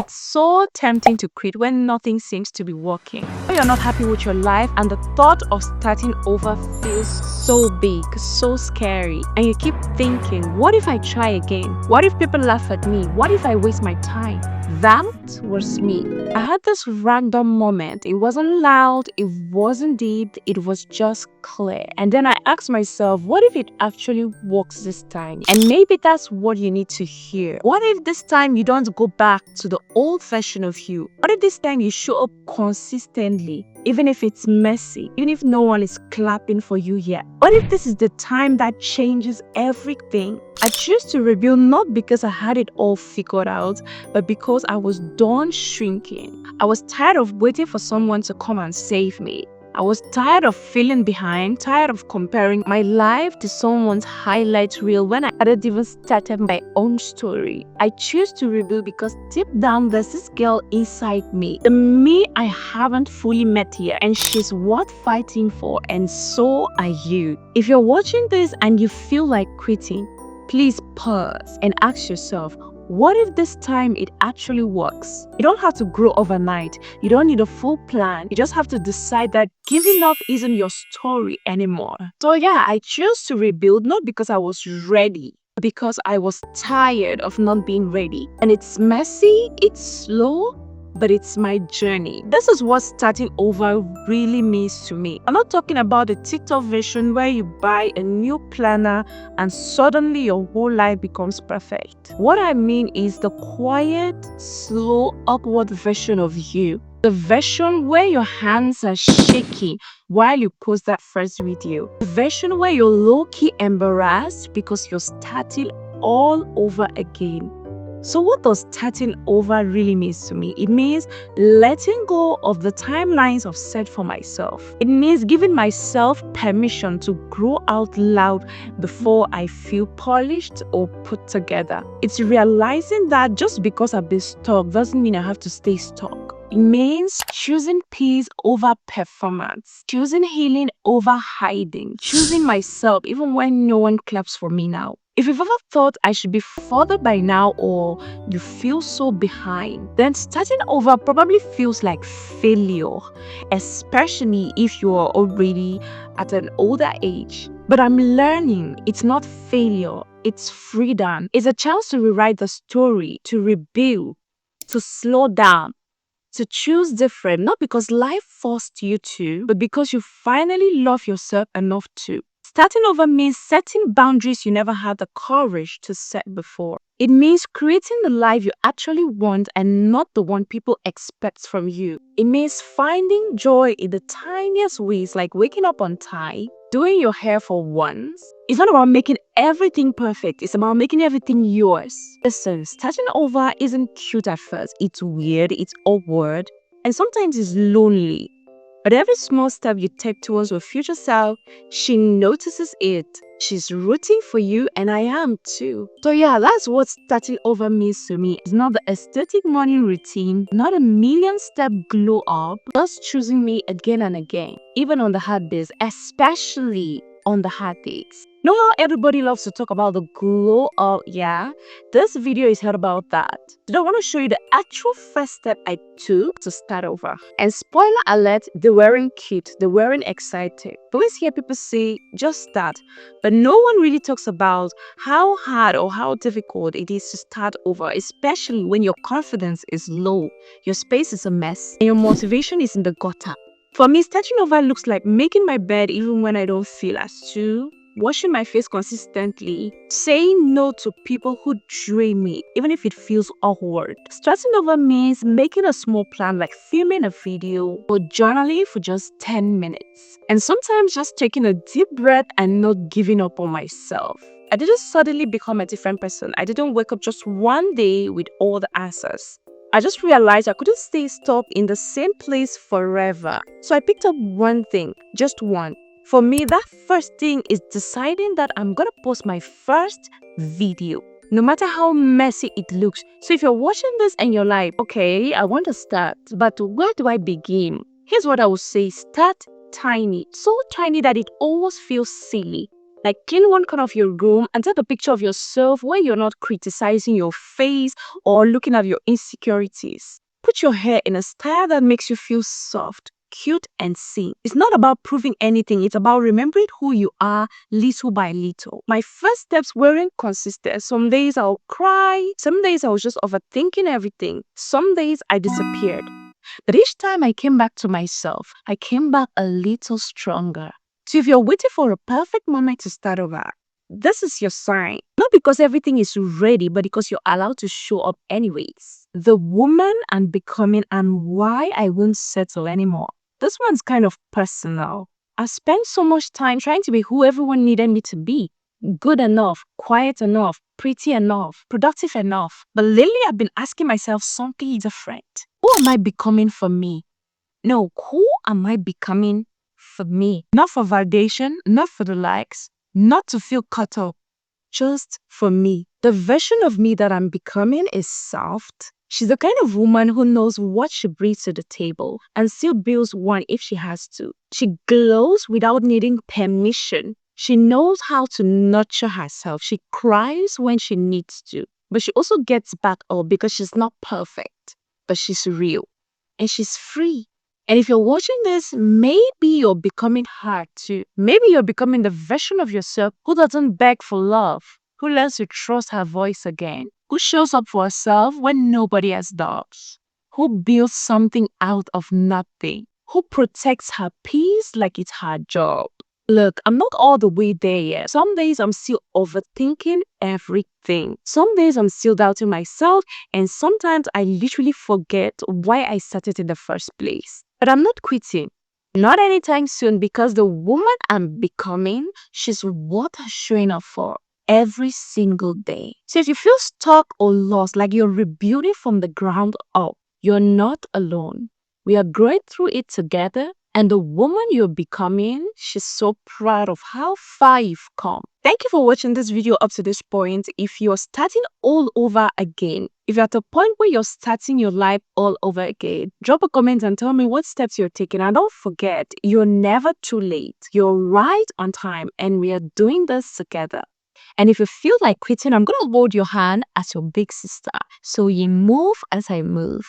It's so tempting to quit when nothing seems to be working. When you're not happy with your life and the thought of starting over feels so big, so scary, and you keep thinking, what if I try again? What if people laugh at me? What if I waste my time? That was me. I had this random moment. It wasn't loud, it wasn't deep, it was just clear. And then I asked myself, what if it actually works this time? And maybe that's what you need to hear. What if this time you don't go back to the old version of you? What if this time you show up consistently, even if it's messy, even if no one is clapping for you yet? What if this is the time that changes everything? I choose to rebuild not because I had it all figured out, but because I was done shrinking. I was tired of waiting for someone to come and save me. I was tired of feeling behind, tired of comparing my life to someone's highlight reel when I hadn't even started my own story. I choose to rebuild because deep down there's this girl inside me, the me I haven't fully met yet, and she's worth fighting for, and so are you. If you're watching this and you feel like quitting, please pause and ask yourself, what if this time it actually works? You don't have to grow overnight. You don't need a full plan. You just have to decide that giving up isn't your story anymore. So yeah, I chose to rebuild not because I was ready, but because I was tired of not being ready. And it's messy, it's slow, but it's my journey. This is what starting over really means to me. I'm not talking about the TikTok version where you buy a new planner and suddenly your whole life becomes perfect. What I mean is the quiet, slow, awkward version of you. The version where your hands are shaky while you post that first video. The version where you're low-key embarrassed because you're starting all over again. So what does starting over really means to me? It means letting go of the timelines I've set for myself. It means giving myself permission to grow out loud before I feel polished or put together. It's realizing that just because I've been stuck doesn't mean I have to stay stuck. It means choosing peace over performance, choosing healing over hiding, choosing myself even when no one claps for me now. If you've ever thought I should be further by now or you feel so behind, then starting over probably feels like failure, especially if you are already at an older age. But I'm learning it's not failure, it's freedom. It's a chance to rewrite the story, to rebuild, to slow down, to choose different, not because life forced you to, but because you finally love yourself enough to. Starting over means setting boundaries you never had the courage to set before. It means creating the life you actually want and not the one people expect from you. It means finding joy in the tiniest ways, like waking up on time, doing your hair for once. It's not about making everything perfect. It's about making everything yours. Listen, starting over isn't cute at first. It's weird, it's awkward, and sometimes it's lonely. But every small step you take towards your future self, she notices it. She's rooting for you, and I am too. So yeah, that's what starting over means to me. It's not the aesthetic morning routine, not a million-step glow up, just choosing me again and again, even on the hard days, especially on the hard days. Know how everybody loves to talk about the glow up? Yeah, this video is all about that. Today I want to show you the actual first step I took to start over. And spoiler alert, they weren't cute, they weren't excited. I always hear people say, just start. But no one really talks about how hard or how difficult it is to start over, especially when your confidence is low, your space is a mess, and your motivation is in the gutter. For me, starting over looks like making my bed even when I don't feel as to, washing my face consistently, saying no to people who drain me, even if it feels awkward. Starting over means making a small plan like filming a video or journaling for just 10 minutes. And sometimes just taking a deep breath and not giving up on myself. I didn't suddenly become a different person. I didn't wake up just one day with all the answers. I just realized I couldn't stay stuck in the same place forever. So I picked up one thing, just one. For me, that first thing is deciding that I'm gonna post my first video, no matter how messy it looks. So if you're watching this and you're like, okay, I want to start, but where do I begin? Here's what I would say, start tiny, so tiny that it almost feels silly. Like clean one corner of your room and take a picture of yourself where you're not criticizing your face or looking at your insecurities. Put your hair in a style that makes you feel soft, cute, and seen. It's not about proving anything, it's about remembering who you are little by little. My first steps weren't consistent. Some days I'll cry, some days I was just overthinking everything, some days I disappeared. But each time I came back to myself, I came back a little stronger. So if you're waiting for a perfect moment to start over, this is your sign. Not because everything is ready, but because you're allowed to show up anyways. The woman I'm becoming and why I won't settle anymore. This one's kind of personal. I spent so much time trying to be who everyone needed me to be. Good enough, quiet enough, pretty enough, productive enough. But lately I've been asking myself something different. Who am I becoming for me? No, who am I becoming for me? Not for validation, not for the likes, not to feel cut up, just for me. The version of me that I'm becoming is soft. She's the kind of woman who knows what she brings to the table and still builds one if she has to. She glows without needing permission. She knows how to nurture herself. She cries when she needs to, but she also gets back up because she's not perfect, but she's real and she's free. And if you're watching this, maybe you're becoming her too. Maybe you're becoming the version of yourself who doesn't beg for love, who learns to trust her voice again, who shows up for herself when nobody else does, who builds something out of nothing, who protects her peace like it's her job. Look, I'm not all the way there yet. Some days I'm still overthinking everything. Some days I'm still doubting myself, and sometimes I literally forget why I started in the first place. But I'm not quitting. Not anytime soon, because the woman I'm becoming, she's worth showing up for every single day. So if you feel stuck or lost, like you're rebuilding from the ground up, you're not alone. We are growing through it together. And the woman you're becoming, she's so proud of how far you've come. Thank you for watching this video up to this point. If you're starting all over again, if you're at a point where you're starting your life all over again, drop a comment and tell me what steps you're taking. And don't forget, you're never too late. You're right on time, and we are doing this together. And if you feel like quitting, I'm going to hold your hand as your big sister. So you move as I move.